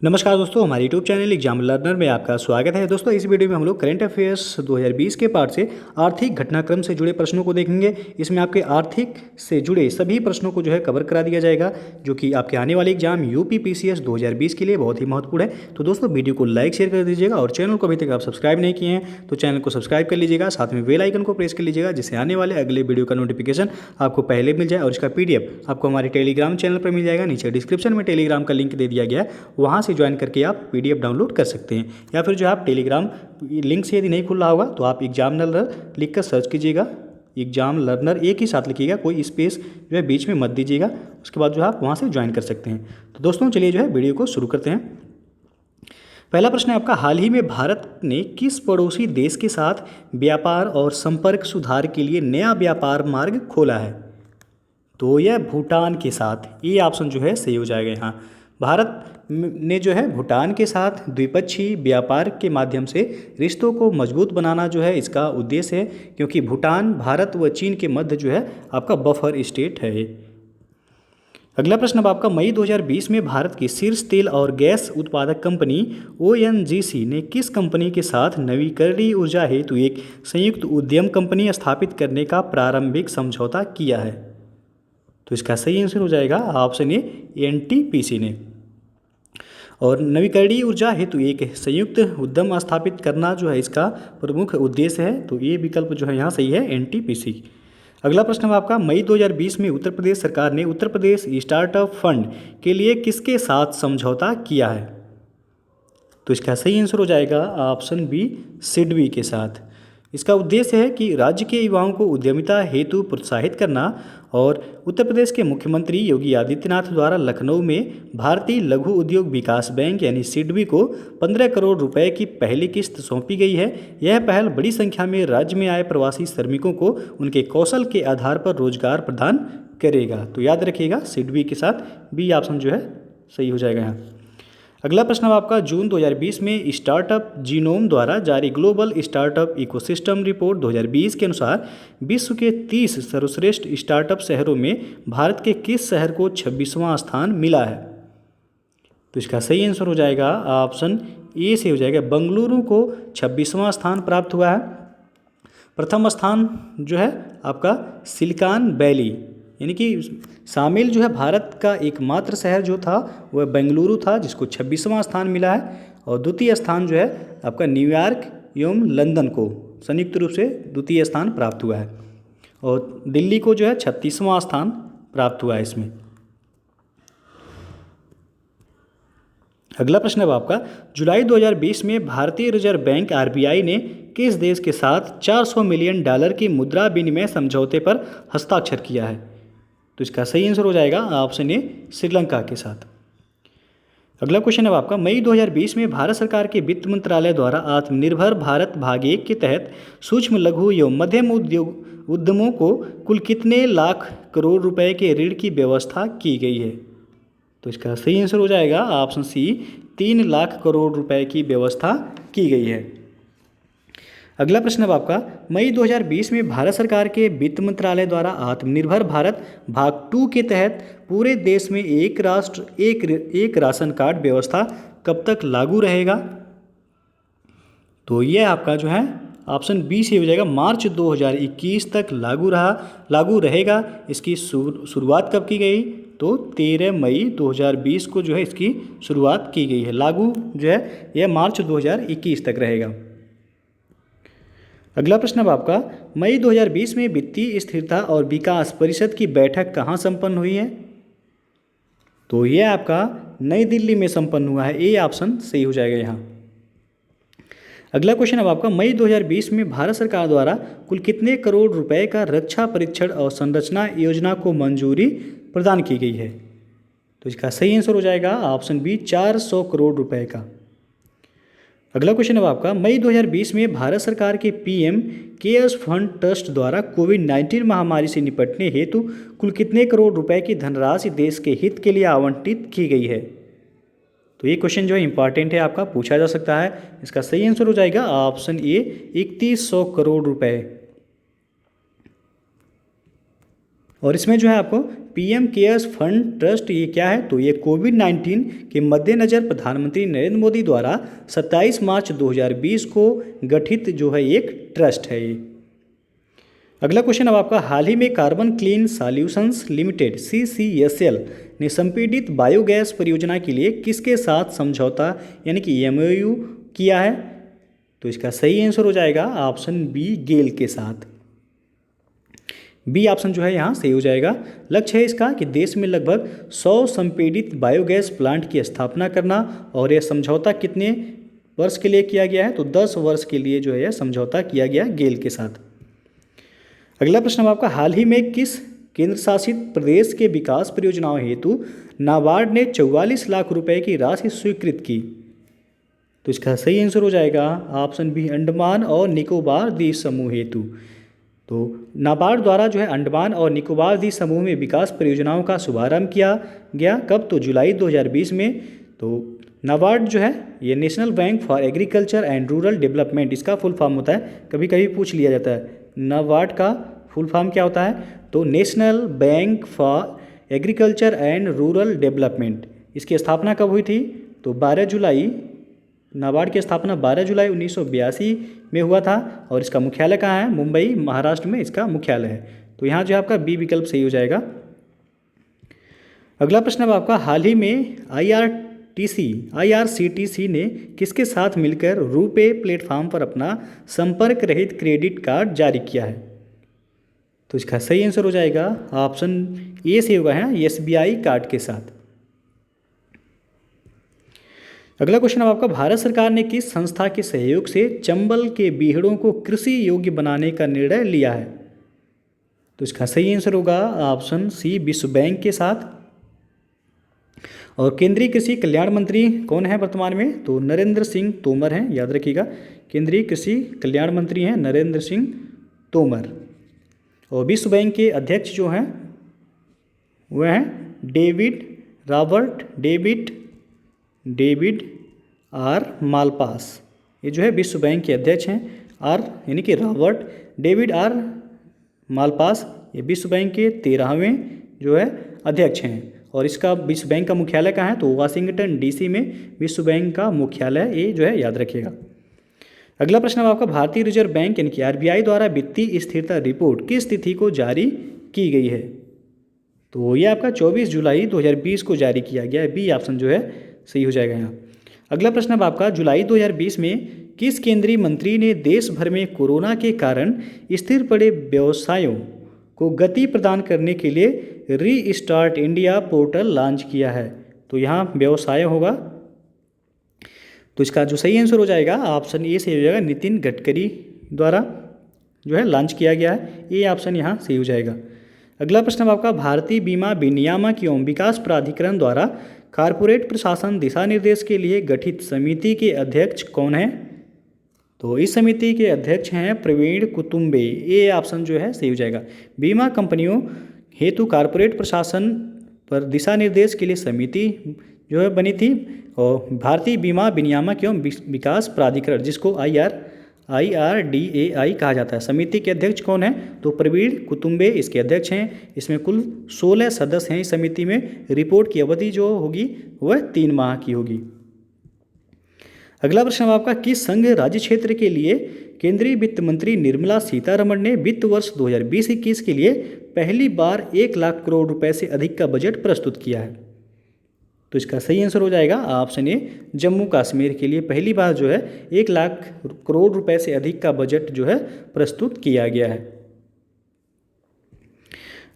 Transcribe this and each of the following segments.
नमस्कार दोस्तों, हमारे यूट्यूब चैनल एग्जाम लर्नर में आपका स्वागत है। दोस्तों, इस वीडियो में हम लोग करंट अफेयर्स 2020 के पार्ट से आर्थिक घटनाक्रम से जुड़े प्रश्नों को देखेंगे। इसमें आपके आर्थिक से जुड़े सभी प्रश्नों को कवर करा दिया जाएगा, जो कि आपके आने वाले एग्जाम यूपी पीसीएस 2020 के लिए बहुत ही महत्वपूर्ण है। तो दोस्तों, वीडियो को लाइक शेयर कर दीजिएगा और चैनल को अभी तक आप सब्सक्राइब नहीं किए हैं तो चैनल को सब्सक्राइब कर लीजिएगा, साथ में बेल आइकन को प्रेस कर लीजिएगा, जिससे आने वाले अगले वीडियो का नोटिफिकेशन आपको पहले मिल जाए। और इसका पीडीएफ आपको हमारे टेलीग्राम चैनल पर मिल जाएगा। नीचे डिस्क्रिप्शन में टेलीग्राम का लिंक दे दिया गया है, वहाँ से ज्वाइन करके आप पीडीएफ डाउनलोड कर सकते हैं। या फिर आप टेलीग्राम लिंक से यदि नहीं खुल रहा होगा तो आप एग्जाम लर्नर लिख कर सर्च कीजिएगा। एग्जाम लर्नर एक ही साथ लिखिएगा, कोई स्पेस बीच में मत दीजिएगा। उसके बाद आप वहाँ से ज्वाइन कर सकते हैं। तो दोस्तों, चलिए वीडियो को शुरू करते हैं। पहला प्रश्न है आपका, हाल ही में भारत ने किस पड़ोसी देश के साथ व्यापार और संपर्क सुधार के लिए नया व्यापार मार्ग खोला है? तो यह भूटान के साथ। ये ऑप्शन सही हो जाएगा यहाँ। भारत ने भूटान के साथ द्विपक्षीय व्यापार के माध्यम से रिश्तों को मजबूत बनाना इसका उद्देश्य है, क्योंकि भूटान भारत व चीन के मध्य आपका बफर स्टेट है। अगला प्रश्न अब आपका, मई 2020 में भारत की शीर्ष तेल और गैस उत्पादक कंपनी ओएनजीसी ने किस कंपनी के साथ नवीकरणीय ऊर्जा हेतु एक संयुक्त उद्यम कंपनी स्थापित करने का प्रारंभिक समझौता किया है? तो इसका सही आंसर हो जाएगा ऑप्शन ए, एनटीपीसी ने। और नवीकरणीय ऊर्जा हेतु एक संयुक्त उद्यम स्थापित करना इसका प्रमुख उद्देश्य है। तो ये विकल्प यहाँ सही है, एनटीपीसी। अगला प्रश्न है आपका, मई 2020 में उत्तर प्रदेश सरकार ने उत्तर प्रदेश स्टार्टअप फंड के लिए किसके साथ समझौता किया है? तो इसका सही आंसर हो जाएगा ऑप्शन बी, सिडबी के साथ। इसका उद्देश्य है कि राज्य के युवाओं को उद्यमिता हेतु प्रोत्साहित करना। और उत्तर प्रदेश के मुख्यमंत्री योगी आदित्यनाथ द्वारा लखनऊ में भारतीय लघु उद्योग विकास बैंक यानी सिडबी को 15 करोड़ रुपए की पहली किस्त सौंपी गई है। यह पहल बड़ी संख्या में राज्य में आए प्रवासी श्रमिकों को उनके कौशल के आधार पर रोजगार प्रदान करेगा। तो याद रखिएगा, सिडबी के साथ बी ऑप्शन सही हो जाएगा यहाँ। अगला प्रश्न अब आपका, जून 2020 में स्टार्टअप जीनोम द्वारा जारी ग्लोबल स्टार्टअप इकोसिस्टम रिपोर्ट 2020 के अनुसार विश्व के 30 सर्वश्रेष्ठ स्टार्टअप शहरों में भारत के किस शहर को 26वां स्थान मिला है? तो इसका सही आंसर हो जाएगा ऑप्शन ए से हो जाएगा, बंगलुरु को 26वां स्थान प्राप्त हुआ है। प्रथम स्थान आपका सिलिकॉन वैली यानी कि शामिल भारत का एकमात्र शहर था वह बेंगलुरु था, जिसको 26वां स्थान मिला है। और द्वितीय स्थान आपका न्यूयॉर्क एवं लंदन को संयुक्त रूप से द्वितीय स्थान प्राप्त हुआ है। और दिल्ली को 36वां स्थान प्राप्त हुआ है इसमें। अगला प्रश्न है आपका, जुलाई 2020 में भारतीय रिजर्व बैंक आरबीआई ने किस देश के साथ $400 मिलियन की मुद्रा विनिमय समझौते पर हस्ताक्षर किया है? तो इसका सही आंसर हो जाएगा ऑप्शन ए, श्रीलंका के साथ। अगला क्वेश्चन है आपका, मई 2020 में भारत सरकार के वित्त मंत्रालय द्वारा आत्मनिर्भर भारत भाग 1 के तहत सूक्ष्म लघु एवं मध्यम उद्यमों को कुल कितने लाख करोड़ रुपए के ऋण की व्यवस्था की गई है? तो इसका सही आंसर हो जाएगा ऑप्शन सी, 3 लाख करोड़ रुपए की व्यवस्था की गई है। अगला प्रश्न अब आपका, मई 2020 में भारत सरकार के वित्त मंत्रालय द्वारा आत्मनिर्भर भारत भाग 2 के तहत पूरे देश में एक राष्ट्र एक राशन कार्ड व्यवस्था कब तक लागू रहेगा? तो यह आपका ऑप्शन बी से हो जाएगा, मार्च 2021 तक लागू रहेगा। इसकी शुरुआत कब की गई? तो 13 मई 2020 को इसकी शुरुआत की गई है। लागू यह मार्च 2021 तक रहेगा। अगला प्रश्न अब आपका, मई 2020 में वित्तीय स्थिरता और विकास परिषद की बैठक कहाँ संपन्न हुई है? तो यह आपका नई दिल्ली में संपन्न हुआ है। ए ऑप्शन सही हो जाएगा यहाँ। अगला क्वेश्चन अब आपका, मई 2020 में भारत सरकार द्वारा कुल कितने करोड़ रुपए का रक्षा परीक्षण और संरचना योजना को मंजूरी प्रदान की गई है? तो इसका सही आंसर हो जाएगा ऑप्शन बी, 400 करोड़ रुपए का। अगला क्वेश्चन है आपका, मई 2020 में भारत सरकार के पीएम केयर्स फंड ट्रस्ट द्वारा कोविड-19 महामारी से निपटने हेतु कुल कितने करोड़ रुपए की धनराशि देश के हित के लिए आवंटित की गई है? तो ये क्वेश्चन इंपॉर्टेंट है, आपका पूछा जा सकता है। इसका सही आंसर हो जाएगा ऑप्शन ए, 3100 करोड़ रुपए। और इसमें जो है आपको पीएम केयर्स फंड ट्रस्ट ये क्या है, तो ये कोविड-19 के मद्देनज़र प्रधानमंत्री नरेंद्र मोदी द्वारा 27 मार्च 2020 को गठित जो है एक ट्रस्ट है ये। अगला क्वेश्चन अब आपका, हाल ही में carbon clean solutions limited CCSL ने संपीड़ित बायोगैस परियोजना के लिए किसके साथ समझौता यानी कि MOU किया है, तो इसका सही आंसर हो जाएगा ऑप्शन बी, गेल के साथ। बी ऑप्शन जो है यहाँ सही हो जाएगा। लक्ष्य है इसका कि देश में लगभग 100 संपीड़ित बायोगैस प्लांट की स्थापना करना, और यह समझौता कितने वर्ष के लिए किया गया है, तो 10 वर्ष के लिए जो है यह समझौता किया गया गेल के साथ। अगला प्रश्न आपका, हाल ही में किस केंद्र शासित प्रदेश के विकास परियोजनाओं हेतु नाबार्ड ने 44 लाख रुपए की राशि स्वीकृत की, तो इसका सही आंसर हो जाएगा ऑप्शन बी, अंडमान और निकोबार द्वीप समूह हेतु। तो नाबार्ड द्वारा जो है अंडमान और निकोबार द्वीप समूह में विकास परियोजनाओं का शुभारंभ किया गया, कब, तो जुलाई 2020 में। तो नाबार्ड जो है ये national bank for agriculture and rural development, इसका फुल फॉर्म होता है, कभी कभी पूछ लिया जाता है नाबार्ड का फुल फॉर्म क्या होता है, तो national bank for agriculture and rural development. इसकी स्थापना कब हुई थी, तो 12 जुलाई, नाबार्ड की स्थापना 12 जुलाई 1982 में हुआ था, और इसका मुख्यालय कहाँ है, मुंबई महाराष्ट्र में इसका मुख्यालय है। तो यहाँ जो है आपका बी विकल्प सही हो जाएगा। अगला प्रश्न अब आपका, हाल ही में IRCTC ने किसके साथ मिलकर रुपे प्लेटफॉर्म पर अपना संपर्क रहित क्रेडिट कार्ड जारी किया है, तो इसका सही आंसर हो जाएगा ऑप्शन ए से होगा है SBI कार्ड के साथ। अगला क्वेश्चन अब आपका, भारत सरकार ने किस संस्था के सहयोग से चंबल के बीहड़ों को कृषि योग्य बनाने का निर्णय लिया है, तो इसका सही आंसर होगा ऑप्शन सी, विश्व बैंक के साथ। और केंद्रीय कृषि कल्याण मंत्री कौन है वर्तमान में, तो नरेंद्र सिंह तोमर हैं, याद रखिएगा, केंद्रीय कृषि कल्याण मंत्री हैं नरेंद्र सिंह तोमर। और विश्व बैंक के अध्यक्ष जो हैं वह हैं डेविड आर मालपास, ये जो है विश्व बैंक के अध्यक्ष हैं। आर यानी कि डेविड आर मालपास, ये विश्व बैंक के 13वें जो है अध्यक्ष हैं। और इसका विश्व बैंक का मुख्यालय कहाँ है, तो वाशिंगटन DC में विश्व बैंक का मुख्यालय, ये जो है याद रखिएगा। अगला प्रश्न आपका, भारतीय रिजर्व बैंक यानी कि RBI द्वारा वित्तीय स्थिरता रिपोर्ट किस तिथि को जारी की गई है, तो ये आपका 24 जुलाई 2020 को जारी किया गया है। बी ऑप्शन जो है सही हो जाएगा यहाँ। अगला प्रश्न अब आपका, जुलाई 2020 में किस केंद्रीय मंत्री ने देश भर में कोरोना के कारण स्थिर पड़े व्यवसायों को गति प्रदान करने के लिए रीस्टार्ट इंडिया पोर्टल लॉन्च किया है, तो यहाँ व्यवसाय होगा, तो इसका जो सही आंसर हो जाएगा ऑप्शन ए से हो जाएगा, नितिन गडकरी द्वारा जो है लॉन्च किया गया है, ये ऑप्शन यहाँ सही हो जाएगा। अगला प्रश्न आपका, भारतीय बीमा विनियामक एवं विकास प्राधिकरण द्वारा कॉरपोरेट प्रशासन दिशा निर्देश के लिए गठित समिति के अध्यक्ष कौन है, तो इस समिति के अध्यक्ष हैं प्रवीण कुतुम्बे, ये ऑप्शन जो है सही हो जाएगा। बीमा कंपनियों हेतु कॉरपोरेट प्रशासन पर दिशा निर्देश के लिए समिति जो है बनी थी, और भारतीय बीमा विनियामक एवं विकास प्राधिकरण जिसको IRDAI कहा जाता है, समिति के अध्यक्ष कौन है, तो प्रवीण कुतुम्बे इसके अध्यक्ष हैं। इसमें कुल 16 सदस्य हैं इस समिति में। रिपोर्ट की अवधि जो होगी वह 3 माह की होगी। अगला प्रश्न आपका, किस संघ राज्य क्षेत्र के लिए केंद्रीय वित्त मंत्री निर्मला सीतारमण ने वित्त वर्ष 2020-21 के लिए पहली बार 1 लाख करोड़ रुपए से अधिक का बजट प्रस्तुत किया है, तो इसका सही आंसर हो जाएगा ऑप्शन ए, जम्मू कश्मीर के लिए पहली बार जो है 1 लाख करोड़ रुपए से अधिक का बजट जो है प्रस्तुत किया गया है।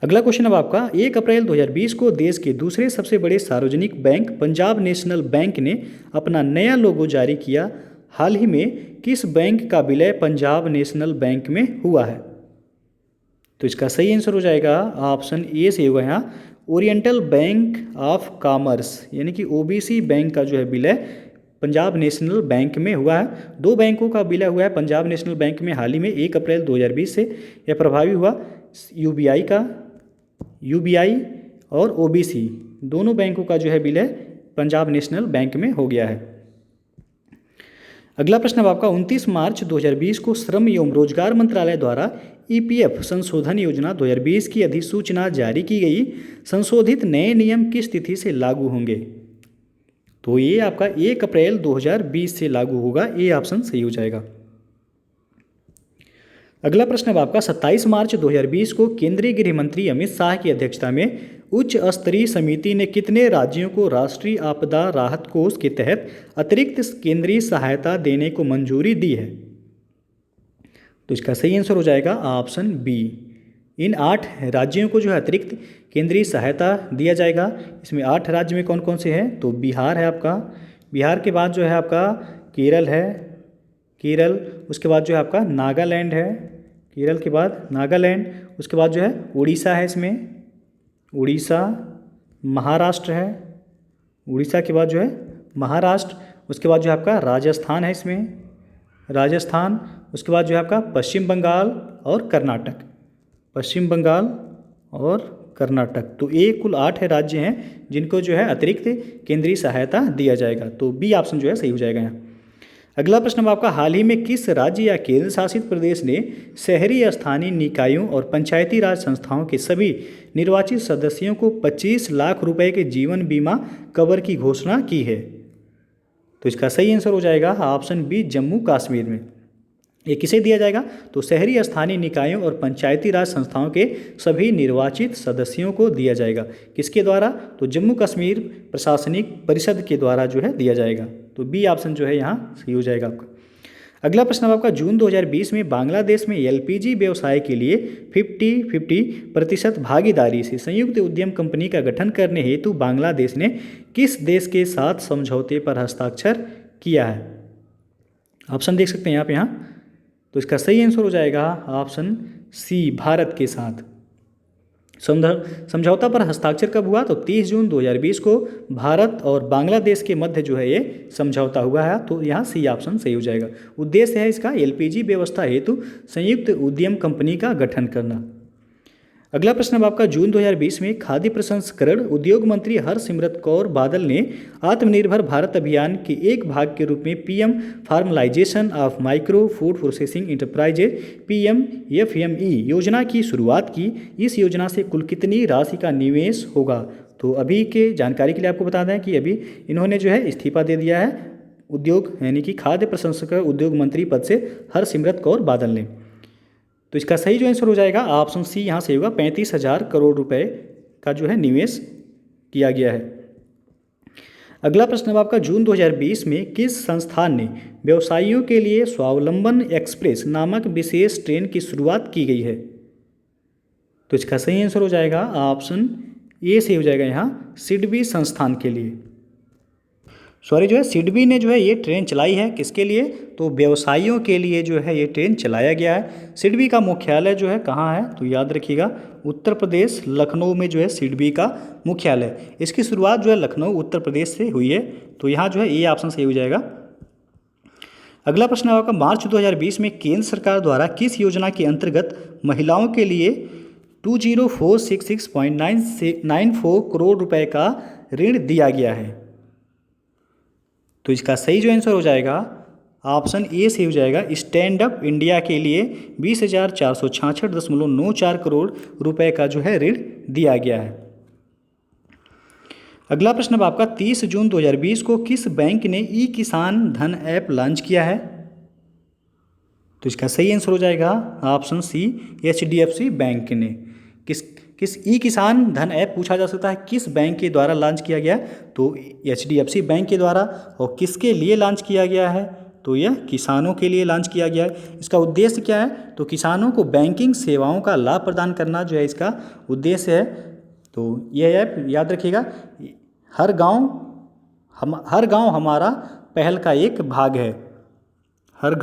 अगला क्वेश्चन अब आपका, 1 अप्रैल 2020 को देश के दूसरे सबसे बड़े सार्वजनिक बैंक पंजाब नेशनल बैंक ने अपना नया लोगो जारी किया। हाल ही में किस बैंक का विलय पंजाब नेशनल बैंक में हुआ है, तो इसका सही आंसर हो जाएगा ऑप्शन ए से होगा यहाँ, ओरिएंटल बैंक ऑफ कॉमर्स यानी कि OBC बैंक का जो है विलय पंजाब नेशनल बैंक में हुआ है। 2 बैंकों का विलय हुआ है पंजाब नेशनल बैंक में हाल ही में 1 अप्रैल 2020 से। यह प्रभावी हुआ UBI और OBC दोनों बैंकों का जो है विलय पंजाब नेशनल बैंक में हो गया है। अगला प्रश्न अब आपका 29 मार्च 2020 को श्रम एवं रोजगार मंत्रालय द्वारा ईपीएफ संशोधन योजना 2020 की अधिसूचना जारी की गई। संशोधित नए नियम किस तिथि से लागू होंगे? तो ये आपका 1 अप्रैल 2020 से लागू होगा। ए ऑप्शन सही हो जाएगा। अगला प्रश्न अब आपका 27 मार्च 2020 को केंद्रीय गृह मंत्री अमित शाह की अध्यक्षता में उच्च स्तरीय समिति ने कितने राज्यों को राष्ट्रीय आपदा राहत कोष के तहत अतिरिक्त केंद्रीय सहायता देने को मंजूरी दी है? तो इसका सही आंसर हो जाएगा ऑप्शन बी। इन 8 राज्यों को जो है अतिरिक्त केंद्रीय सहायता दिया जाएगा। इसमें 8 राज्य में कौन कौन से हैं? तो बिहार है आपका, बिहार के बाद जो है आपका केरल है, केरल, उसके बाद जो है आपका नागालैंड है, केरल के बाद नागालैंड, उसके बाद जो है उड़ीसा है, इसमें उड़ीसा, महाराष्ट्र है, उड़ीसा के बाद जो है महाराष्ट्र, उसके बाद जो है आपका राजस्थान है, इसमें राजस्थान, उसके बाद जो है आपका पश्चिम बंगाल और कर्नाटक, पश्चिम बंगाल और कर्नाटक। तो ये कुल 8 राज्य हैं जिनको जो है अतिरिक्त केंद्रीय सहायता दिया जाएगा। तो बी ऑप्शन जो है सही हो जाएगा यहाँ। अगला प्रश्न अब आपका हाल ही में किस राज्य या केंद्र शासित प्रदेश ने शहरी स्थानीय निकायों और पंचायती राज संस्थाओं के सभी निर्वाचित सदस्यों को 25 लाख रुपए के जीवन बीमा कवर की घोषणा की है? तो इसका सही आंसर हो जाएगा ऑप्शन बी, जम्मू कश्मीर में। ये किसे दिया जाएगा? तो शहरी स्थानीय निकायों और पंचायती राज संस्थाओं के सभी निर्वाचित सदस्यों को दिया जाएगा। किसके द्वारा? तो जम्मू कश्मीर प्रशासनिक परिषद के द्वारा जो है दिया जाएगा। तो बी ऑप्शन जो है यहाँ सही हो जाएगा आपका। अगला प्रश्न आपका जून 2020 में बांग्लादेश में एलपीजी व्यवसाय के लिए 50-50% भागीदारी से संयुक्त उद्यम कंपनी का गठन करने हेतु बांग्लादेश ने किस देश के साथ समझौते पर हस्ताक्षर किया है? ऑप्शन देख सकते हैं आप यहाँ। तो इसका सही आंसर हो जाएगा ऑप्शन सी, भारत के साथ। समझौता पर हस्ताक्षर कब हुआ? तो 30 जून 2020 को भारत और बांग्लादेश के मध्य जो है ये समझौता हुआ है। तो यहाँ सी ऑप्शन सही हो जाएगा। उद्देश्य है इसका एलपीजी व्यवस्था हेतु संयुक्त उद्यम कंपनी का गठन करना। अगला प्रश्न अब आपका जून 2020 में खाद्य प्रसंस्करण उद्योग मंत्री हरसिमरत कौर बादल ने आत्मनिर्भर भारत अभियान के एक भाग के रूप में PM formalisation of micro food processing enterprises PMFME योजना की शुरुआत की। इस योजना से कुल कितनी राशि का निवेश होगा? तो अभी के जानकारी के लिए आपको बता दें कि अभी इन्होंने जो है इस्तीफा दे दिया है उद्योग यानी कि खाद्य प्रसंस्करण उद्योग मंत्री पद से हरसिमरत कौर बादल ने। तो इसका सही जो आंसर हो जाएगा ऑप्शन सी यहाँ से होगा। 35,000 करोड़ रुपए का जो है निवेश किया गया है। अगला प्रश्न अब आपका जून 2020 में किस संस्थान ने व्यवसायियों के लिए स्वावलंबन एक्सप्रेस नामक विशेष ट्रेन की शुरुआत की गई है? तो इसका सही आंसर हो जाएगा ऑप्शन ए से हो जाएगा यहाँ, सिडबी संस्थान के लिए। सॉरी जो है सिडबी ने जो है ये ट्रेन चलाई है। किसके लिए? तो व्यवसायियों के लिए जो है ये ट्रेन चलाया गया है। सिडबी का मुख्यालय जो है कहाँ है? तो याद रखिएगा उत्तर प्रदेश लखनऊ में जो है सिडबी का मुख्यालय। इसकी शुरुआत जो है लखनऊ उत्तर प्रदेश से हुई है। तो यहाँ जो है ये ऑप्शन सही हो जाएगा। अगला प्रश्न आपका मार्च 2020 में केंद्र सरकार द्वारा किस योजना के अंतर्गत महिलाओं के लिए 20466.94 करोड़ रुपए का ऋण दिया गया है? तो इसका सही जो आंसर हो जाएगा ऑप्शन ए से हो जाएगा। स्टैंड अप इंडिया के लिए 20,466.94 करोड़ रुपए का जो है ऋण दिया गया है। अगला प्रश्न अब आपका 30 जून 2020 को किस बैंक ने ई किसान धन ऐप लॉन्च किया है? तो इसका सही आंसर हो जाएगा ऑप्शन सी, HDFC बैंक ने। किस ई किसान धन ऐप पूछा जा सकता है किस बैंक के द्वारा लॉन्च किया गया? तो HDFC बैंक के द्वारा। और किसके लिए लॉन्च किया गया है? तो यह किसानों के लिए लॉन्च किया गया है। इसका उद्देश्य क्या है? तो किसानों को बैंकिंग सेवाओं का लाभ प्रदान करना जो है इसका उद्देश्य है। तो यह ऐप याद रखिएगा, हर गांव हमारा पहल का एक भाग है। हर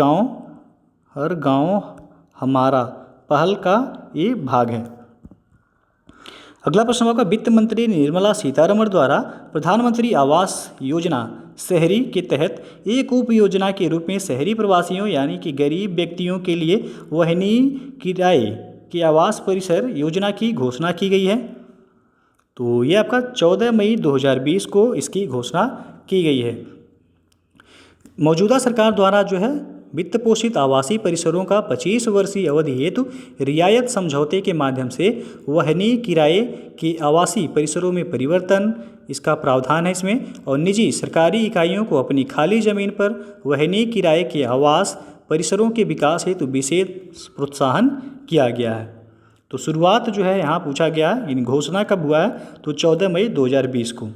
गांव हमारा पहल का ये भाग है। अगला प्रश्न आपका वित्त मंत्री निर्मला सीतारमण द्वारा प्रधानमंत्री आवास योजना शहरी के तहत एक उप योजना के रूप में शहरी प्रवासियों यानी कि गरीब व्यक्तियों के लिए वहनीय किराए के आवास परिसर योजना की घोषणा की गई है। तो ये आपका 14 मई 2020 को इसकी घोषणा की गई है। मौजूदा सरकार द्वारा जो है वित्त पोषित आवासीय परिसरों का 25 वर्षीय अवधि हेतु रियायत समझौते के माध्यम से वहनीय किराए के आवासीय परिसरों में परिवर्तन, इसका प्रावधान है इसमें। और निजी सरकारी इकाइयों को अपनी खाली जमीन पर वहनीय किराए के आवास परिसरों के विकास हेतु विशेष प्रोत्साहन किया गया है। तो शुरुआत जो है यहाँ पूछा गया है, इन घोषणा कब हुआ है, तो 14 मई 2020 को।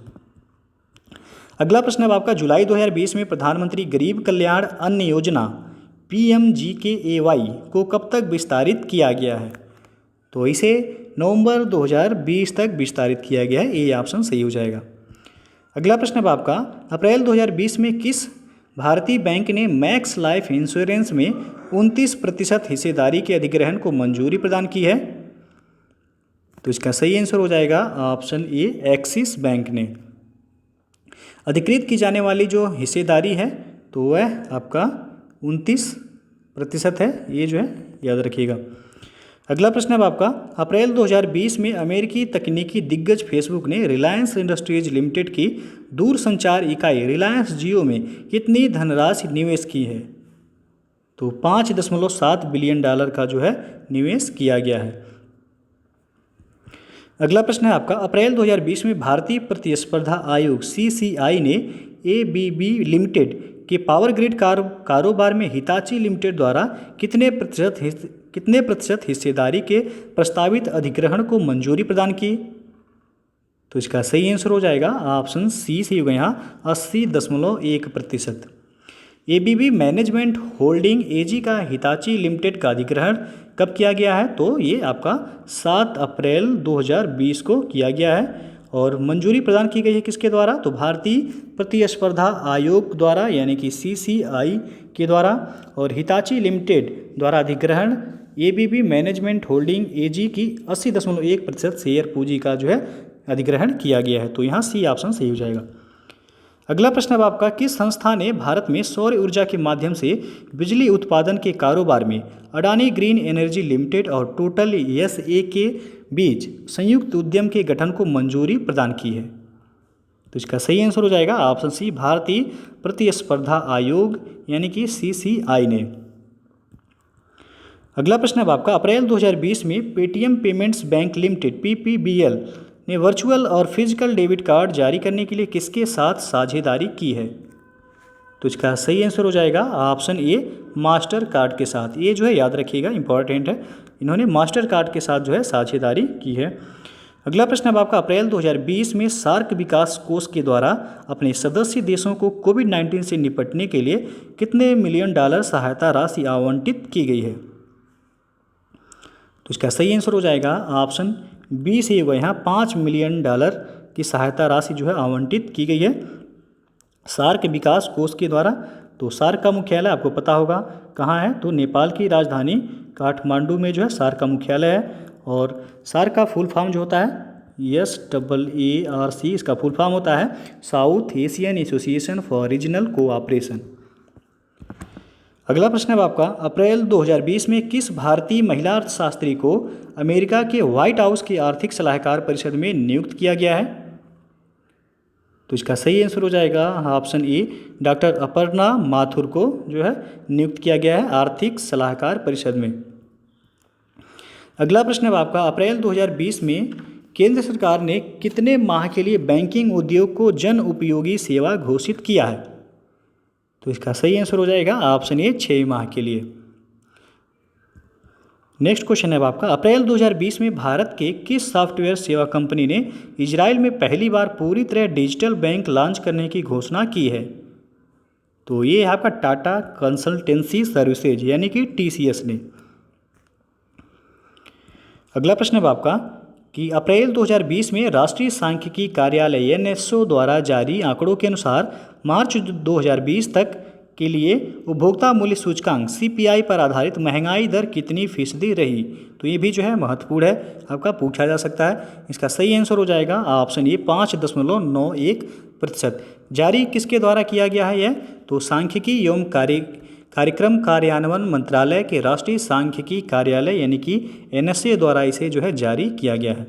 अगला प्रश्न है आपका, जुलाई 2020 में प्रधानमंत्री गरीब कल्याण अन्न योजना PMGKAY को कब तक विस्तारित किया गया है? तो इसे नवंबर 2020 तक विस्तारित किया गया है, ये ऑप्शन सही हो जाएगा। अगला प्रश्न है आपका, अप्रैल 2020 में किस भारतीय बैंक ने मैक्स लाइफ इंश्योरेंस में 29% हिस्सेदारी के अधिग्रहण को मंजूरी प्रदान की है? तो इसका सही आंसर हो जाएगा ऑप्शन ए, एक्सिस बैंक ने। अधिकृत की जाने वाली जो हिस्सेदारी है तो वह आपका 29% है, ये जो है याद रखिएगा। अगला प्रश्न है आपका, अप्रैल 2020 में अमेरिकी तकनीकी दिग्गज फेसबुक ने रिलायंस इंडस्ट्रीज लिमिटेड की दूरसंचार इकाई रिलायंस जियो में कितनी धनराशि निवेश की है? तो $5.7 बिलियन का जो है निवेश किया गया है। अगला प्रश्न है आपका, अप्रैल 2020 में भारतीय प्रतिस्पर्धा आयोग CCI ने ABB लिमिटेड के पावर ग्रिड कारोबार में हिताची लिमिटेड द्वारा कितने प्रतिशत हिस्सेदारी के प्रस्तावित अधिग्रहण को मंजूरी प्रदान की? तो इसका सही आंसर हो जाएगा ऑप्शन सी सही होगा यहाँ 80.1%। ABB मैनेजमेंट होल्डिंग AG का हिताची लिमिटेड का अधिग्रहण कब किया गया है? तो ये आपका 7 अप्रैल 2020 को किया गया है। और मंजूरी प्रदान की गई है किसके द्वारा? तो भारतीय प्रतिस्पर्धा आयोग द्वारा, यानी कि CCI के द्वारा। और हिताची लिमिटेड द्वारा अधिग्रहण ABB मैनेजमेंट होल्डिंग AG की 80.1% शेयर पूंजी का जो है अधिग्रहण किया गया है। तो यहाँ सी ऑप्शन सही हो जाएगा। अगला प्रश्न है आपका, किस संस्था ने भारत में सौर ऊर्जा के माध्यम से बिजली उत्पादन के कारोबार में अडानी ग्रीन एनर्जी लिमिटेड और टोटल SA के बीच संयुक्त उद्यम के गठन को मंजूरी प्रदान की है? तो इसका सही आंसर हो जाएगा ऑप्शन सी, भारतीय प्रतिस्पर्धा आयोग यानी कि CCI ने। अगला प्रश्न है आपका, अप्रैल 2020 में Paytm payments bank limited PPBL ने वर्चुअल और फिजिकल डेबिट कार्ड जारी करने के लिए किसके साथ साझेदारी की है? तो इसका सही आंसर हो जाएगा ऑप्शन ए, मास्टर कार्ड के साथ। ये जो है याद रखिएगा, इंपॉर्टेंट है, इन्होंने मास्टर कार्ड के साथ जो है साझेदारी की है। अगला प्रश्न है आपका, अप्रैल 2020 में सार्क विकास कोष के द्वारा अपने सदस्य देशों को कोविड-19 से निपटने के लिए कितने मिलियन डॉलर सहायता राशि आवंटित की गई है? तो इसका सही आंसर हो जाएगा ऑप्शन बी से होगा यहाँ $5 मिलियन की सहायता राशि जो है आवंटित की गई है सार्क विकास कोष के द्वारा। तो सार्क का मुख्यालय आपको पता होगा कहाँ है, तो नेपाल की राजधानी काठमांडू में जो है सार्क का मुख्यालय है। और सार्क का फुल फॉर्म जो होता है SAARC, इसका फुल फॉर्म होता है south Asian association for regional cooperation. अगला प्रश्न है आपका, अप्रैल 2020 में किस भारतीय महिला अर्थशास्त्री को अमेरिका के व्हाइट हाउस की आर्थिक सलाहकार परिषद में नियुक्त किया गया है? तो इसका सही आंसर हो जाएगा ऑप्शन ए, डॉक्टर अपर्णा माथुर को जो है नियुक्त किया गया है आर्थिक सलाहकार परिषद में। अगला प्रश्न है आपका, अप्रैल 2020 में केंद्र सरकार ने कितने माह के लिए बैंकिंग उद्योग को जन उपयोगी सेवा घोषित किया है? तो इसका सही आंसर हो जाएगा ऑप्शन ए, 6 माह के लिए। नेक्स्ट क्वेश्चन है आपका, अप्रैल 2020 में भारत के किस सॉफ्टवेयर सेवा कंपनी ने इजराइल में पहली बार पूरी तरह डिजिटल बैंक लॉन्च करने की घोषणा की है? तो ये है आपका टाटा कंसल्टेंसी सर्विसेज यानी कि TCS ने। अगला प्रश्न है आपका कि अप्रैल 2020 में राष्ट्रीय सांख्यिकी कार्यालय NSO द्वारा जारी आंकड़ों के अनुसार मार्च 2020 तक के लिए उपभोक्ता मूल्य सूचकांक CPI पर आधारित महंगाई दर कितनी फीसदी रही? तो ये भी जो है महत्वपूर्ण है, आपका पूछा जा सकता है। इसका सही आंसर हो जाएगा ऑप्शन ए, 5.91%। जारी किसके द्वारा किया गया है यह? तो सांख्यिकी एवं कार्यक्रम कार्यान्वयन मंत्रालय के राष्ट्रीय सांख्यिकी कार्यालय यानी कि NSA द्वारा इसे जो है जारी किया गया है।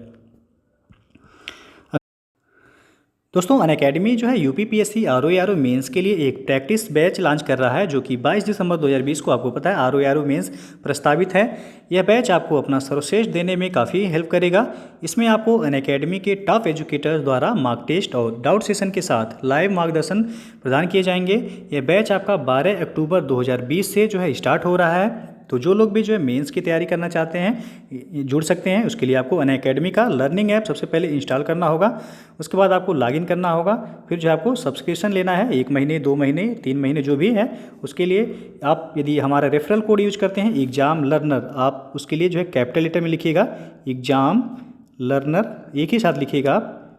दोस्तों अनअकैडमी जो है यूपीपीएससी आरओ मेंस के लिए एक प्रैक्टिस बैच लॉन्च कर रहा है, जो कि 22 दिसंबर 2020 को आपको पता है आरओ मेंस प्रस्तावित है। यह बैच आपको अपना सर्वश्रेष्ठ देने में काफ़ी हेल्प करेगा। इसमें आपको अनअकैडमी के टॉप एजुकेटर्स द्वारा मॉक टेस्ट और डाउट सेशन के साथ लाइव मार्गदर्शन प्रदान किए जाएंगे। यह बैच आपका 12 अक्टूबर 2020 से जो है स्टार्ट हो रहा है। तो जो लोग भी जो है मेंस की तैयारी करना चाहते हैं जुड़ सकते हैं। उसके लिए आपको अनअकैडमी का लर्निंग ऐप सबसे पहले इंस्टॉल करना होगा। उसके बाद आपको लॉगिन करना होगा। फिर जो है आपको सब्सक्रिप्शन लेना है, 1 महीने 2 महीने 3 महीने जो भी है। उसके लिए आप यदि हमारा रेफरल कोड यूज करते हैं एग्जाम लर्नर, आप उसके लिए जो है कैपिटल लेटर में लिखिएगा एग्जाम लर्नर, एक ही साथ लिखिएगा आप,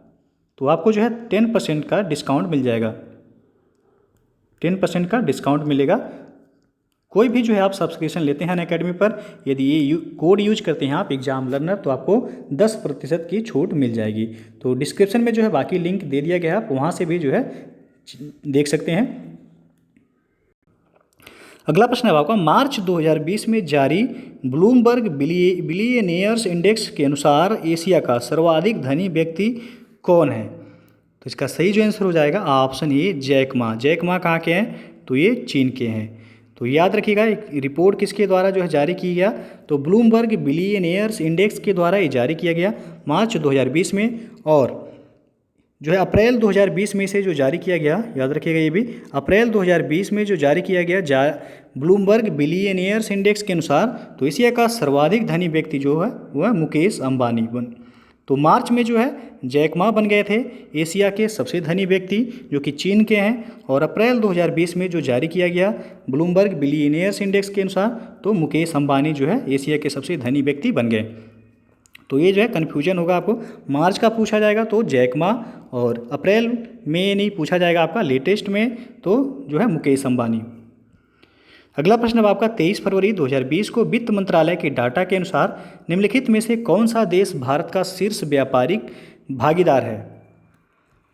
तो आपको जो है 10% का डिस्काउंट मिल जाएगा। 10% का डिस्काउंट मिलेगा। कोई भी जो है आप सब्सक्रिप्शन लेते हैं अनअकैडमी पर, यदि ये कोड यूज करते हैं आप एग्जाम लर्नर, तो आपको 10% की छूट मिल जाएगी। तो डिस्क्रिप्शन में जो है बाकी लिंक दे दिया गया है, आप वहाँ से भी जो है देख सकते हैं। अगला प्रश्न है आपका, मार्च 2020 में जारी ब्लूमबर्ग बिलियनियर्स इंडेक्स के अनुसार एशिया का सर्वाधिक धनी व्यक्ति कौन है? तो इसका सही जो आंसर हो जाएगा option A Jack Ma. Jack Ma कहाँ के हैं? तो ये चीन के हैं। तो याद रखिएगा एक रिपोर्ट किसके द्वारा जो है जारी की गया, तो ब्लूमबर्ग बिलियनियर्स इंडेक्स के द्वारा ये जारी किया गया मार्च 2020 में। और जो है अप्रैल 2020 में से जो जारी किया गया, याद रखिएगा ये भी अप्रैल 2020 में जो जारी किया गया ब्लूमबर्ग बिलियनियर्स इंडेक्स के अनुसार, तो एशिया का सर्वाधिक धनी व्यक्ति जो है वह मुकेश अंबानी तो मार्च में जो है जैक मा बन गए थे एशिया के सबसे धनी व्यक्ति, जो कि चीन के हैं। और अप्रैल 2020 में जो जारी किया गया ब्लूमबर्ग बिलियनियर्स इंडेक्स के अनुसार, तो मुकेश अंबानी जो है एशिया के सबसे धनी व्यक्ति बन गए। तो ये जो है कन्फ्यूजन होगा आपको, मार्च का पूछा जाएगा तो जैक मा, और अप्रैल में नहीं पूछा जाएगा आपका लेटेस्ट में तो जो है मुकेश अंबानी। अगला प्रश्न अब आपका 23 फरवरी 2020 को वित्त मंत्रालय के डाटा के अनुसार निम्नलिखित में से कौन सा देश भारत का शीर्ष व्यापारिक भागीदार है?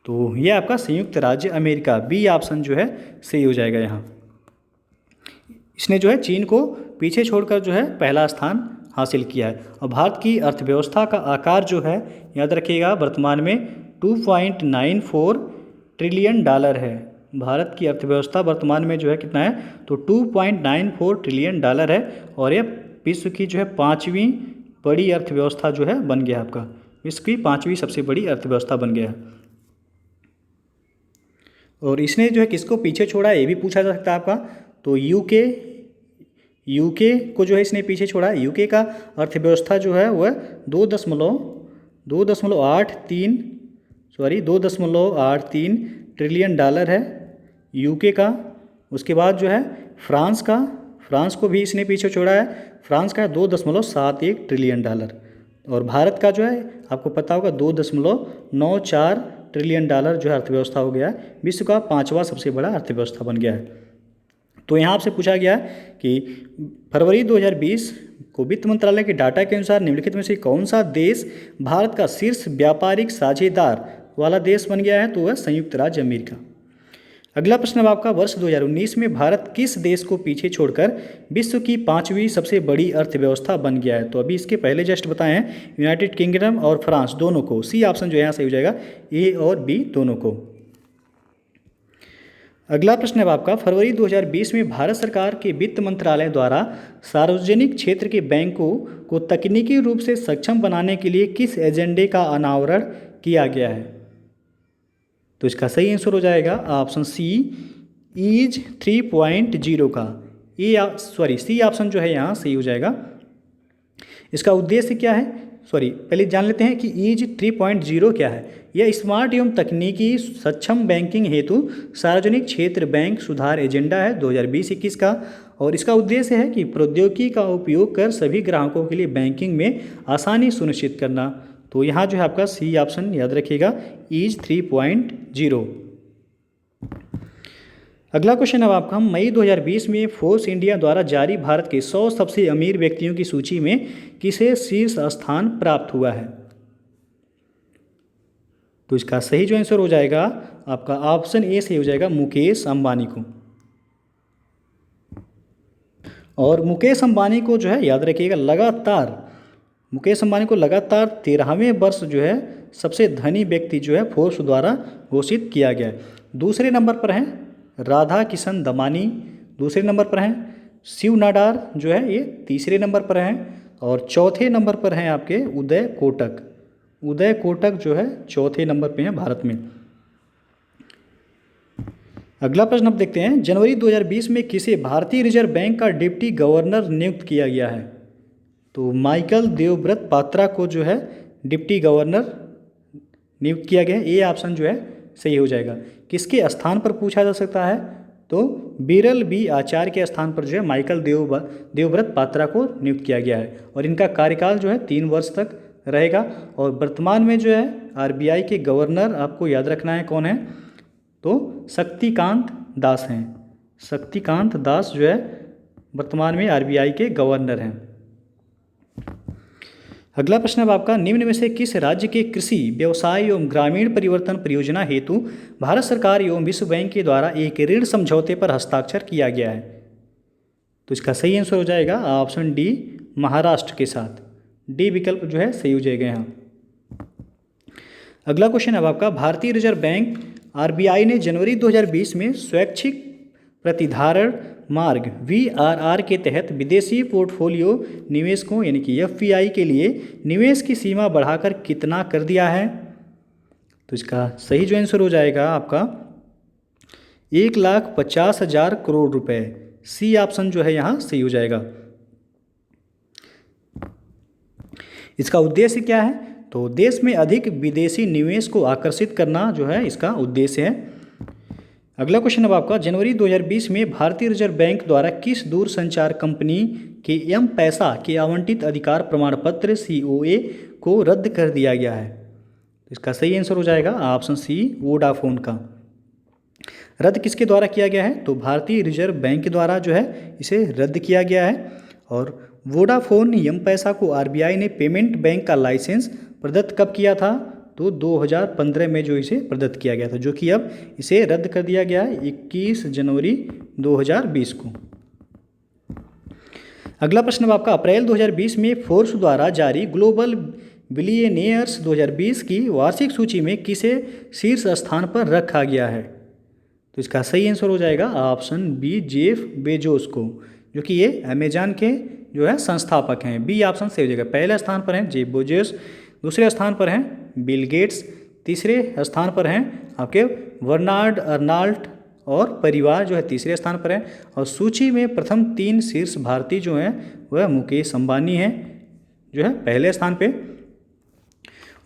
तो ये आपका संयुक्त राज्य अमेरिका, बी ऑप्शन जो है सही हो जाएगा यहाँ। इसने जो है चीन को पीछे छोड़कर जो है पहला स्थान हासिल किया है। और भारत की अर्थव्यवस्था का आकार जो है याद रखिएगा वर्तमान में 2.94 ट्रिलियन डॉलर है। भारत की अर्थव्यवस्था वर्तमान में जो है कितना है, तो 2.94 ट्रिलियन डॉलर है। और यह विश्व की जो है 5वीं बड़ी अर्थव्यवस्था जो है बन गया आपका, विश्व की 5वीं सबसे बड़ी अर्थव्यवस्था बन गया है। और इसने जो है किसको पीछे छोड़ा है ये भी पूछा जा सकता है आपका, तो यूके को जो है इसने पीछे छोड़ा है। यूके का अर्थव्यवस्था जो है वह 2.83 ट्रिलियन डॉलर है यूके का। उसके बाद जो है फ्रांस को भी इसने पीछे छोड़ा है। फ्रांस का 2.71 ट्रिलियन डॉलर। और भारत का जो है आपको पता होगा 2.94 ट्रिलियन डॉलर जो है अर्थव्यवस्था हो गया है, विश्व का 5वां सबसे बड़ा अर्थव्यवस्था बन गया है। तो यहाँ आपसे पूछा गया कि फरवरी 2020 को वित्त मंत्रालय के डाटा के अनुसार निम्नलिखित में से कौन सा देश भारत का शीर्ष व्यापारिक साझेदार वाला देश बन गया है? तो वह संयुक्त राज्य अमेरिका। अगला प्रश्न अब आपका, वर्ष 2019 में भारत किस देश को पीछे छोड़कर विश्व की 5वीं सबसे बड़ी अर्थव्यवस्था बन गया है? तो अभी इसके पहले जस्ट बताए हैं यूनाइटेड किंगडम और फ्रांस दोनों को, सी ऑप्शन जो यहाँ सही हो जाएगा, ए और बी दोनों को। अगला प्रश्न है आपका, फरवरी 2020 में भारत सरकार के वित्त मंत्रालय द्वारा सार्वजनिक क्षेत्र के बैंकों को तकनीकी रूप से सक्षम बनाने के लिए किस एजेंडे का अनावरण किया गया है? तो इसका सही आंसर हो जाएगा ऑप्शन सी ईज 3.0 का। सी ऑप्शन जो है यहाँ सही हो जाएगा। इसका उद्देश्य क्या है, पहले जान लेते हैं कि ईज 3.0 क्या है। यह स्मार्ट एवं तकनीकी सक्षम बैंकिंग हेतु सार्वजनिक क्षेत्र बैंक सुधार एजेंडा है 2020-21 का। और इसका उद्देश्य है कि प्रौद्योगिकी का उपयोग कर सभी ग्राहकों के लिए बैंकिंग में आसानी सुनिश्चित करना। तो यहाँ जो है आपका सी ऑप्शन याद रखिएगा, ईज 3.0। अगला क्वेश्चन अब आपका, मई 2020 में फोर्स इंडिया द्वारा जारी भारत के 100 सबसे अमीर व्यक्तियों की सूची में किसे शीर्ष स्थान प्राप्त हुआ है? तो इसका सही जो आंसर हो जाएगा आपका ऑप्शन ए सही हो जाएगा, मुकेश अंबानी को। और मुकेश अंबानी को जो है याद रखिएगा मुकेश अंबानी को लगातार 13वें वर्ष जो है सबसे धनी व्यक्ति जो है फोर्ब्स द्वारा घोषित किया गया है। दूसरे नंबर पर हैं राधा किशन दमानी, दूसरे नंबर पर हैं शिव नाडार जो है ये तीसरे नंबर पर हैं, और चौथे नंबर पर हैं आपके उदय कोटक। उदय कोटक जो है चौथे नंबर पे हैं भारत में। अगला प्रश्न अब देखते हैं, जनवरी 2020 में किसे भारतीय रिजर्व बैंक का डिप्टी गवर्नर नियुक्त किया गया है? तो माइकल देवव्रत पात्रा को जो है डिप्टी गवर्नर नियुक्त किया गया है। ये ऑप्शन जो है सही हो जाएगा। किसके स्थान पर पूछा जा सकता है? तो बीरल बी आचार्य के स्थान पर जो है माइकल देवव्रत पात्रा को नियुक्त किया गया है, और इनका कार्यकाल जो है 3 वर्ष तक रहेगा। और वर्तमान में जो है आरबीआई के गवर्नर आपको याद रखना है कौन है? तो शक्तिकांत दास हैं। शक्तिकांत दास जो है वर्तमान में आरबीआई के गवर्नर हैं। अगला प्रश्न अब आपका, निम्न में से किस राज्य के कृषि व्यवसाय एवं ग्रामीण परिवर्तन परियोजना हेतु भारत सरकार एवं विश्व बैंक के द्वारा एक ऋण समझौते पर हस्ताक्षर किया गया है? तो इसका सही आंसर हो जाएगा ऑप्शन डी, महाराष्ट्र के साथ। डी विकल्प जो है सही हो जाएगा यहाँ। अगला क्वेश्चन अब आपका, भारतीय रिजर्व बैंक आरबीआई ने जनवरी 2020 में स्वैच्छिक प्रतिधारण मार्ग VRR के तहत विदेशी पोर्टफोलियो निवेशकों यानी कि FPI के लिए निवेश की सीमा बढ़ाकर कितना कर दिया है? तो इसका सही जो आंसर हो जाएगा आपका 1,50,000 करोड़ रुपए। सी ऑप्शन जो है यहाँ सही हो जाएगा। इसका उद्देश्य क्या है? तो देश में अधिक विदेशी निवेश को आकर्षित करना जो है इसका उद्देश्य है। अगला क्वेश्चन अब आपका, जनवरी 2020 में भारतीय रिजर्व बैंक द्वारा किस दूरसंचार कंपनी के M-पैसा के आवंटित अधिकार प्रमाण पत्र COA को रद्द कर दिया गया है? तो इसका सही आंसर हो जाएगा ऑप्शन सी, वोडाफोन का। रद्द किसके द्वारा किया गया है? तो भारतीय रिजर्व बैंक द्वारा जो है इसे रद्द किया गया है। और वोडाफोन M-पैसा को आरबीआई ने पेमेंट बैंक का लाइसेंस प्रदत्त कब किया था? तो 2015 में जो इसे प्रदत्त किया गया था, जो कि अब इसे रद्द कर दिया गया है 21 जनवरी 2020 को। अगला प्रश्न आपका, अप्रैल 2020 में फोर्ब्स द्वारा जारी ग्लोबल बिलियनियर्स 2020 की वार्षिक सूची में किसे शीर्ष स्थान पर रखा गया है? तो इसका सही आंसर हो जाएगा ऑप्शन बी, जेफ बेजोस को, जो कि ये अमेजॉन के जो है संस्थापक हैं। बी ऑप्शन सही हो जाएगा। पहले स्थान पर हैं जेफ बेजोस, दूसरे स्थान पर हैं बिल गेट्स, तीसरे स्थान पर हैं आपके बर्नार्ड अर्नाल्ड और परिवार जो है तीसरे स्थान पर है। और सूची में प्रथम 3 शीर्ष भारतीय जो हैं वह मुकेश अंबानी हैं जो है पहले स्थान पे।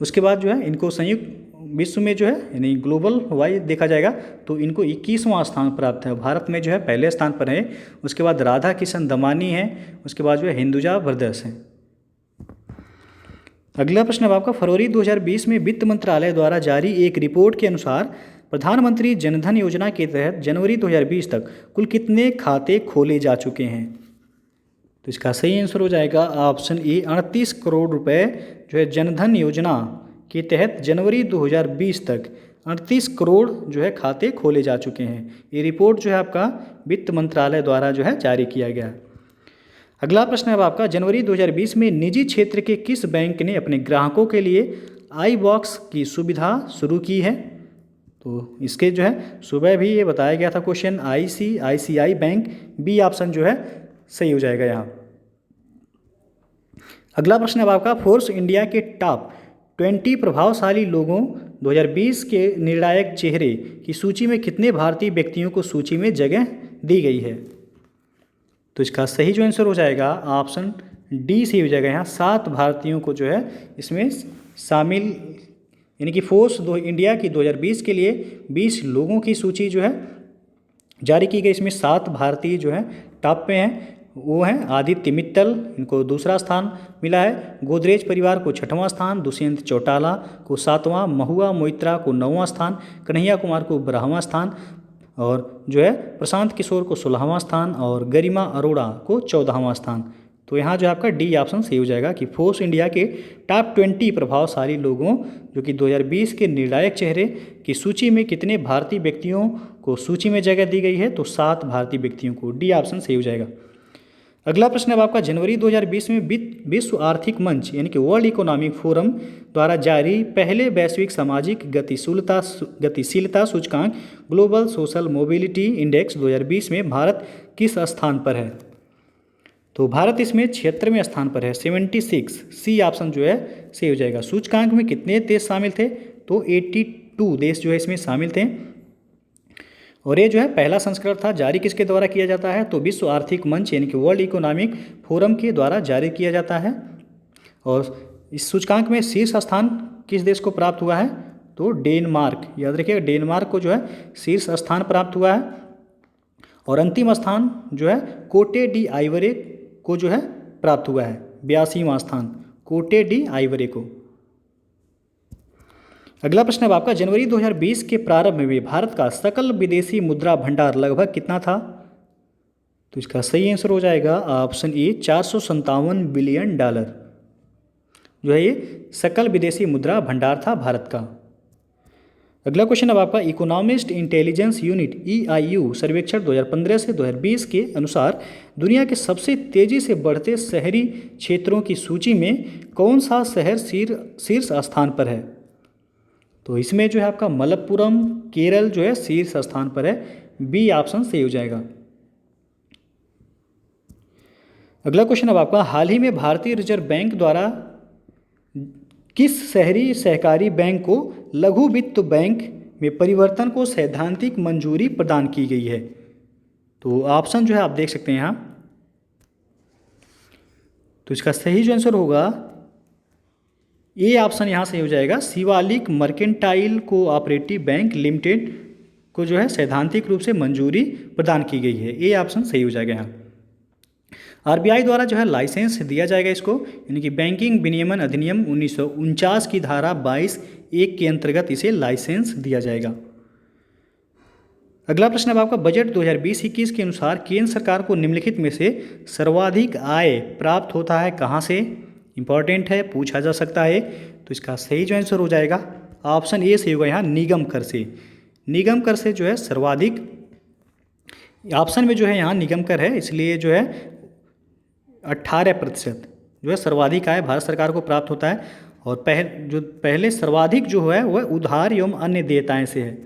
उसके बाद जो है इनको संयुक्त विश्व में जो है यानी ग्लोबल वाइज देखा जाएगा तो इनको 21वां स्थान प्राप्त है। भारत में जो है पहले स्थान पर है। उसके बाद राधा किशन दमानी हैं, उसके बाद जो है हिंदुजा ब्रदर्स हैं। अगला प्रश्न अब आपका, फरवरी 2020 में वित्त मंत्रालय द्वारा जारी एक रिपोर्ट के अनुसार प्रधानमंत्री जनधन योजना के तहत जनवरी 2020 तक कुल कितने खाते खोले जा चुके हैं? तो इसका सही आंसर हो जाएगा ऑप्शन ए, 38 करोड़ रुपए जो है जनधन योजना के तहत जनवरी 2020 तक 38 करोड़ जो है खाते खोले जा चुके हैं। ये रिपोर्ट जो है आपका वित्त मंत्रालय द्वारा जो है जारी किया गया है। अगला प्रश्न है आपका, जनवरी 2020 में निजी क्षेत्र के किस बैंक ने अपने ग्राहकों के लिए आई बॉक्स की सुविधा शुरू की है? तो इसके जो है सुबह भी ये बताया गया था question, ICICI bank. B option जो है सही हो जाएगा यहाँ। अगला प्रश्न है आपका, फोर्ब्स इंडिया के टॉप 20 प्रभावशाली लोगों 2020 के निर्णायक चेहरे की सूची में कितने भारतीय व्यक्तियों को सूची में जगह दी गई है? तो इसका सही जो आंसर हो जाएगा ऑप्शन डी सही हो जाएगा। यहाँ 7 भारतीयों को जो है इसमें शामिल, यानी कि फोर्ब्स इंडिया की 2020 के लिए 20 लोगों की सूची जो है जारी की गई। इसमें 7 भारतीय जो है टॉप पे हैं। वो हैं आदित्य मित्तल, इनको दूसरा स्थान मिला है। गोदरेज परिवार को 6वां स्थान, दुष्यंत चौटाला को 7वां, महुआ मोइत्रा को 9वां स्थान, कन्हैया कुमार को 12वां स्थान, और जो है प्रशांत किशोर को 16वां स्थान, और गरिमा अरोड़ा को 14वां स्थान। तो यहाँ जो आपका डी ऑप्शन सही हो जाएगा कि फोर्ब्स इंडिया के टॉप 20 प्रभावशाली लोगों जो कि 2020 के निर्णायक चेहरे की सूची में कितने भारतीय व्यक्तियों को सूची में जगह दी गई है? तो 7 भारतीय व्यक्तियों को। डी ऑप्शन सही हो जाएगा। अगला प्रश्न है आपका, जनवरी 2020 में विश्व आर्थिक मंच यानी कि वर्ल्ड इकोनॉमिक फोरम द्वारा जारी पहले वैश्विक सामाजिक गतिशीलता सूचकांक ग्लोबल सोशल मोबिलिटी इंडेक्स 2020 में भारत किस स्थान पर है? तो भारत इसमें 76वें स्थान पर है, 76। सी ऑप्शन जो है सही हो जाएगा। सूचकांक में कितने देश शामिल थे? तो 82 देश जो है इसमें शामिल थे। और ये जो है पहला संस्करण था। जारी किसके द्वारा किया जाता है? तो विश्व आर्थिक मंच यानी कि वर्ल्ड इकोनॉमिक फोरम के द्वारा जारी किया जाता है। और इस सूचकांक में शीर्ष स्थान किस देश को प्राप्त हुआ है? तो डेनमार्क, याद रखिएगा, डेनमार्क को जो है शीर्ष स्थान प्राप्त हुआ है। और अंतिम स्थान जो है कोटे डी आइवरे को जो है प्राप्त हुआ है, 82वां स्थान कोटे डी आइवरे को। अगला प्रश्न है आपका, जनवरी 2020 के प्रारंभ में भारत का सकल विदेशी मुद्रा भंडार लगभग कितना था? तो इसका सही आंसर हो जाएगा ऑप्शन ए, 457 बिलियन डॉलर जो है ये सकल विदेशी मुद्रा भंडार था भारत का। अगला क्वेश्चन अब आपका, इकोनॉमिस्ट इंटेलिजेंस यूनिट EIU सर्वेक्षण 2015 से 2020 के अनुसार दुनिया के सबसे तेजी से बढ़ते शहरी क्षेत्रों की सूची में कौन सा शहर शीर्ष स्थान पर है? तो इसमें जो है आपका मलप्पुरम केरल जो है शीर्ष स्थान पर है, बी ऑप्शन सही हो जाएगा। अगला क्वेश्चन अब आपका, हाल ही में भारतीय रिजर्व बैंक द्वारा किस शहरी सहकारी बैंक को लघु वित्त बैंक में परिवर्तन को सैद्धांतिक मंजूरी प्रदान की गई है? तो ऑप्शन जो है आप देख सकते हैं यहाँ। तो इसका सही जो आंसर होगा ये ऑप्शन यहाँ सही हो जाएगा, Shivalik mercantile cooperative bank limited को जो है सैद्धांतिक रूप से मंजूरी प्रदान की गई है। ये ऑप्शन सही हो जाएगा यहाँ। RBI द्वारा जो है लाइसेंस दिया जाएगा इसको, यानी कि बैंकिंग विनियमन अधिनियम 1949 की धारा 22(1) के अंतर्गत इसे लाइसेंस दिया जाएगा। अगला प्रश्न है आपका, बजट 2020-21 के अनुसार केंद्र सरकार को निम्नलिखित में से सर्वाधिक आय प्राप्त होता है कहाँ से? इंपॉर्टेंट है, पूछा जा सकता है। तो इसका सही जो आंसर हो जाएगा ऑप्शन ए सही होगा यहाँ, निगम कर से। निगम कर से जो है सर्वाधिक, ऑप्शन में जो है यहाँ निगम कर है, इसलिए जो है 18% जो है सर्वाधिक आय भारत सरकार को प्राप्त होता है। और पहले सर्वाधिक जो है वह उधार एवं अन्य देयताएं से है।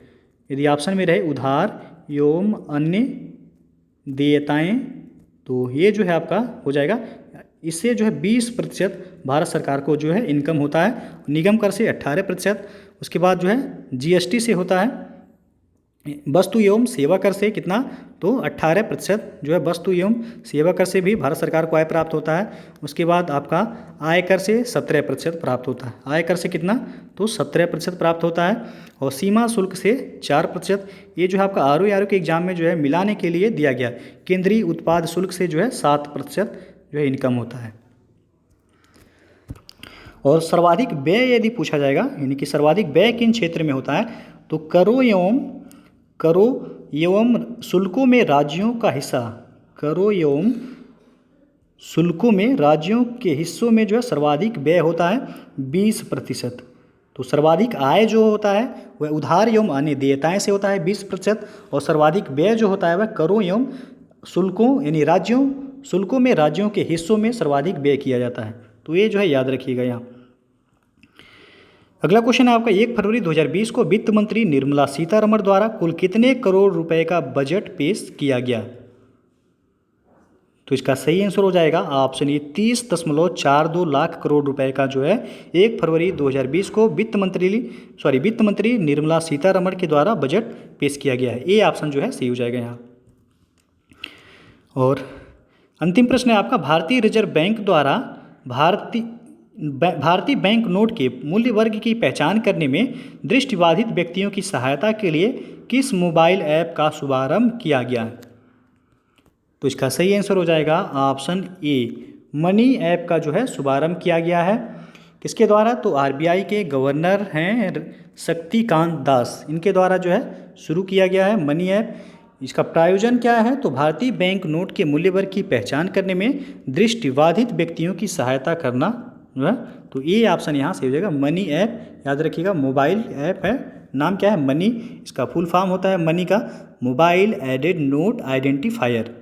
यदि ऑप्शन में रहे उधार एवं अन्य देयताएं, तो ये जो है आपका हो जाएगा, इससे जो है 20% भारत सरकार को जो है इनकम होता है। निगम कर से 18%, उसके बाद जो है GST से होता है, वस्तु एवं सेवा कर से कितना? तो 18% जो है वस्तु एवं सेवा कर से भी भारत सरकार को आय प्राप्त होता है। उसके बाद आपका आयकर से 17% प्राप्त होता है। आयकर से कितना? तो 17% प्राप्त होता है। और सीमा शुल्क से 4%। ये जो है आपका ROE के एग्जाम में जो है मिलाने के लिए दिया गया। केंद्रीय उत्पाद शुल्क से जो है 7% जो है इनकम होता है। और सर्वाधिक व्यय यदि पूछा जाएगा, यानी कि सर्वाधिक व्यय किन क्षेत्र में होता है? तो करों एवं शुल्कों में राज्यों का हिस्सा, करों एवं शुल्कों में राज्यों के हिस्सों में जो है सर्वाधिक व्यय होता है 20%। तो सर्वाधिक आय जो होता है वह उधार एवं अन्य देयताएं से होता है 20%। और सर्वाधिक व्यय जो होता है वह करों एवं शुल्कों यानी शुल्कों में राज्यों के हिस्सों में सर्वाधिक व्यय किया जाता है। तो ये जो है याद रखिएगा यहाँ। अगला क्वेश्चन है आपका, 1 फरवरी 2020 को वित्त मंत्री निर्मला सीतारमण द्वारा कुल कितने करोड़ रुपए का बजट पेश किया गया? तो इसका सही आंसर हो जाएगा ऑप्शन ए, 30.42 लाख करोड़ रुपए का जो है 1 फरवरी 2020 को वित्त मंत्री निर्मला सीतारमण के द्वारा बजट पेश किया गया है। ये ऑप्शन जो है सही हो जाएगा यहाँ। और अंतिम प्रश्न है आपका, भारतीय रिजर्व बैंक द्वारा भारतीय बैंक नोट के मूल्य वर्ग की पहचान करने में दृष्टिबाधित व्यक्तियों की सहायता के लिए किस मोबाइल ऐप का शुभारंभ किया गया? तो इसका सही आंसर हो जाएगा ऑप्शन ए, मनी ऐप का जो है शुभारंभ किया गया है। किसके द्वारा? तो RBI के गवर्नर हैं शक्तिकांत दास, इनके द्वारा जो है शुरू किया गया है मनी ऐप। इसका प्रायोजन क्या है? तो भारतीय बैंक नोट के मूल्य वर्ग की पहचान करने में दृष्टिबाधित व्यक्तियों की सहायता करना जो है। तो ये ऑप्शन यहाँ से हो जाएगा, मनी ऐप। याद रखिएगा मोबाइल ऐप है, नाम क्या है? मनी। इसका फुल फॉर्म होता है मनी का mobile aided note identifier,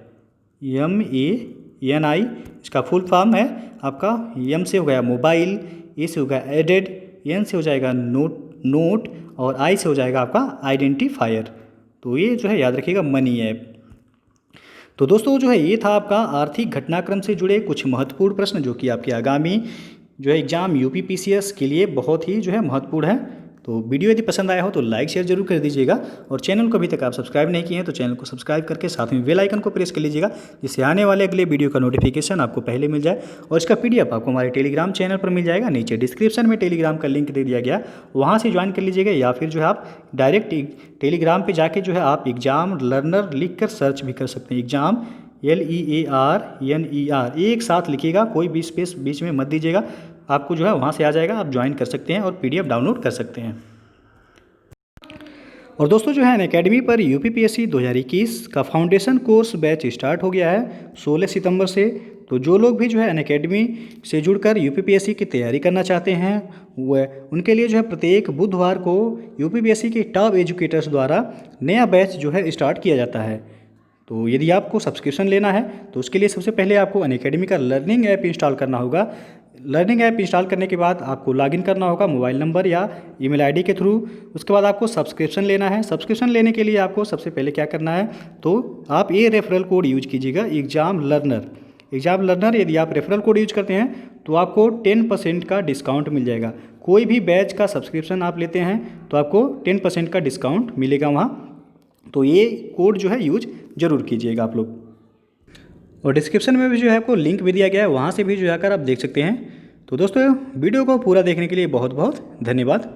NI, इसका फुल फॉर्म है आपका M से हो गया मोबाइल, E से हो गया एडेड, N से हो जाएगा नोट और I से हो जाएगा आपका आइडेंटिफायर। तो ये जो है याद रखिएगा मनी ऐप। तो दोस्तों जो है ये था आपका आर्थिक घटनाक्रम से जुड़े कुछ महत्वपूर्ण प्रश्न जो कि आपके आगामी जो है एग्जाम UPPCS के लिए बहुत ही जो है महत्वपूर्ण है। तो वीडियो यदि पसंद आया हो तो लाइक शेयर जरूर कर दीजिएगा और चैनल को अभी तक आप सब्सक्राइब नहीं किए हैं तो चैनल को सब्सक्राइब करके साथ में बेल आइकन को प्रेस कर लीजिएगा, जिससे आने वाले अगले वीडियो का नोटिफिकेशन आपको पहले मिल जाए। और इसका PDF आपको हमारे टेलीग्राम चैनल पर मिल जाएगा, नीचे डिस्क्रिप्शन में टेलीग्राम का लिंक दे दिया गया, वहाँ से ज्वाइन कर लीजिएगा, या फिर जो है आप डायरेक्ट टेलीग्राम पर जाके जो है आप एग्जाम लर्नर लिख कर सर्च भी कर सकते हैं। एग्जाम LEARNER एक साथ लिखिएगा, कोई भी स्पेस बीच में मत दीजिएगा, आपको जो है वहाँ से आ जाएगा, आप ज्वाइन कर सकते हैं और PDF डाउनलोड कर सकते हैं। और दोस्तों जो है अनअकैडमी पर UPPSC 2021 का फाउंडेशन कोर्स बैच स्टार्ट हो गया है 16 सितंबर से। तो जो लोग भी जो है अनअकैडमी से जुड़कर UPPSC की तैयारी करना चाहते हैं वह उनके लिए जो है प्रत्येक बुधवार को UPPSC के टॉप एजुकेटर्स द्वारा नया बैच जो है स्टार्ट किया जाता है। तो यदि आपको सब्सक्रिप्शन लेना है तो उसके लिए सबसे पहले आपको अनअकैडमी का लर्निंग ऐप इंस्टॉल करना होगा। लर्निंग ऐप इंस्टॉल करने के बाद आपको लॉगिन करना होगा मोबाइल नंबर या ईमेल आईडी के थ्रू। उसके बाद आपको सब्सक्रिप्शन लेना है। सब्सक्रिप्शन लेने के लिए आपको सबसे पहले क्या करना है, तो आप ये रेफरल कोड यूज कीजिएगा एग्जाम लर्नर। यदि आप रेफरल कोड यूज करते हैं तो आपको 10% का डिस्काउंट मिल जाएगा। कोई भी बैच का सब्सक्रिप्शन आप लेते हैं तो आपको 10% का डिस्काउंट मिलेगा वहाँ। तो ये कोड जो है यूज ज़रूर कीजिएगा आप लोग। और डिस्क्रिप्शन में भी जो है आपको लिंक भी दिया गया है, वहाँ से भी जो जाकर आप देख सकते हैं। तो दोस्तों वीडियो को पूरा देखने के लिए बहुत बहुत धन्यवाद।